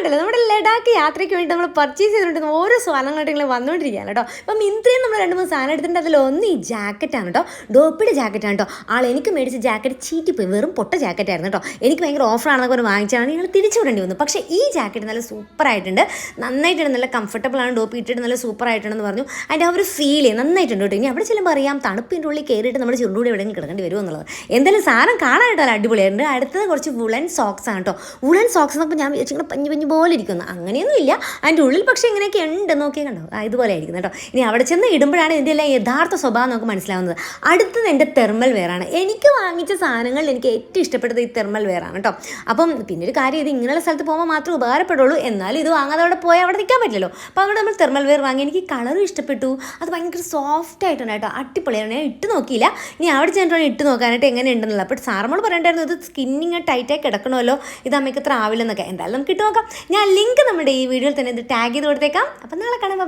ഉണ്ടല്ലോ നമ്മുടെ ലഡാക്ക് യാത്രയ്ക്ക് വേണ്ടി നമ്മൾ പർച്ചേസ് ചെയ്തുകൊണ്ടിരുന്ന ഓരോ സാധനങ്ങളായിട്ട് ഇങ്ങനെ വന്നുകൊണ്ടിരിക്കുകയാണ് കേട്ടോ. അപ്പം മിന്ത്രയിൽ നമ്മൾ 2-3 സാധനം എടുത്തിട്ടുണ്ട്. അതിലൊന്ന് ഈ ജാക്കറ്റാണ് കേട്ടോ, ഡോപ്പിയുടെ ജാക്കറ്റാണ് കേട്ടോ. എനിക്ക് മേടിച്ച ജാക്കറ്റ് ചീറ്റിപ്പോയി, വെറും പൊട്ട ജാക്കറ്റായിരുന്നു കേട്ടോ. എനിക്ക് ഭയങ്കര ഓഫറാണെന്നൊക്കെ ഒരു വാങ്ങിച്ചാണ് ഞങ്ങൾ തിരിച്ചു വിടേണ്ടി വന്നു. പക്ഷേ ഈ ജാക്കറ്റ് നല്ല സൂപ്പറായിട്ടുണ്ട്, നന്നായിട്ടുണ്ട്, നല്ല കംഫർട്ടബിളാണ്, ഡോപ്പ് ഇട്ടിട്ട് നല്ല സൂപ്പറായിട്ടുണ്ടെന്ന് പറഞ്ഞു. അതിൻ്റെ ആ ഒരു ഫീൽ നന്നായിട്ടുണ്ട് കേട്ടോ. ഇനി അവിടെ ചെല്ലുമ്പോൾ അറിയാം തണുപ്പിൻ്റെ ഉള്ളിൽ കയറിയിട്ട് നമ്മുടെ ചുരുണ്ടൂടെ എവിടെയെങ്കിലും കിടക്കേണ്ടി വരുമോ എന്നുള്ളത്. എന്തായാലും സാധനം കാണാനായിട്ട് നല്ല അടിപൊളിയായിട്ടുണ്ട്. അടുത്തത് കുറച്ച് വുളൻ സോക്സ് ആണ് കേട്ടോ. വുളൻ സോക്സ് എന്നൊക്കെ ഞാൻ വിചാരിച്ചിങ്ങനെ പഞ്ഞു പോലെ ഇരിക്കുന്നു, അങ്ങനെയൊന്നും ഇല്ല. അതിൻ്റെ ഉള്ളിൽ പക്ഷേ ഇങ്ങനെയൊക്കെ ഉണ്ട്, നോക്കിയാൽ കണ്ടോ, ഇതുപോലെ ആയിരിക്കും കേട്ടോ. ഇനി അവിടെ ചെന്ന് ഇടുമ്പോഴാണ് ഇതിൻ്റെ എല്ലാം യഥാർത്ഥ സ്വഭാവം നമുക്ക് മനസ്സിലാവുന്നത്. അടുത്തത് എൻ്റെ തെർമൽ വെയറാണ്. എനിക്ക് വാങ്ങിച്ച സാധനങ്ങളിൽ എനിക്ക് ഏറ്റവും ഇഷ്ടപ്പെട്ടത് ഈ തെർമൽ വെയറാണ് കേട്ടോ. അപ്പം പിന്നെ ഒരു കാര്യം, ഇത് ഇങ്ങനെയുള്ള സ്ഥലത്ത് പോകുമ്പോൾ മാത്രമേ ഉപകാരപ്പെടുള്ളൂ. എന്നാലും ഇത് വാങ്ങാതെ അവിടെ പോയാൽ അവിടെ നിൽക്കാൻ പറ്റില്ലല്ലോ. അപ്പോൾ അവിടെ നമ്മൾ തെർമൽ വെയർ വാങ്ങി. എനിക്ക് കളറും ഇഷ്ടപ്പെട്ടു, അത് ഭയങ്കര സോഫ്റ്റ് ആയിട്ടുണ്ട് കേട്ടോ, അടിപൊളിയാണ്. ഞാൻ ഇട്ട് നോക്കിയില്ല, ഇനി അവിടെ ചെന്നിട്ടാണ് ഇട്ട് നോക്കാനായിട്ട് എങ്ങനെ ഉണ്ടെന്നുള്ളത്. അപ്പോൾ സാറമ്മോട് പറയണ്ടായിരുന്നു ഇത് സ്കിന്നിങ് ടൈറ്റായി കിടക്കണമല്ലോ, ഇത് അമ്മയ്ക്ക് അത്ര ആവില്ലെന്നൊക്കെ. എന്തായാലും നമുക്ക് ഇട്ട് നോക്കാം. ഞാൻ ലിങ്ക് നമ്മുടെ ഈ വീഡിയോയിൽ തന്നെ ഇത് ടാഗ് ചെയ്ത് കൊടുത്തേക്കാം. അപ്പം നാളെ കാണാം.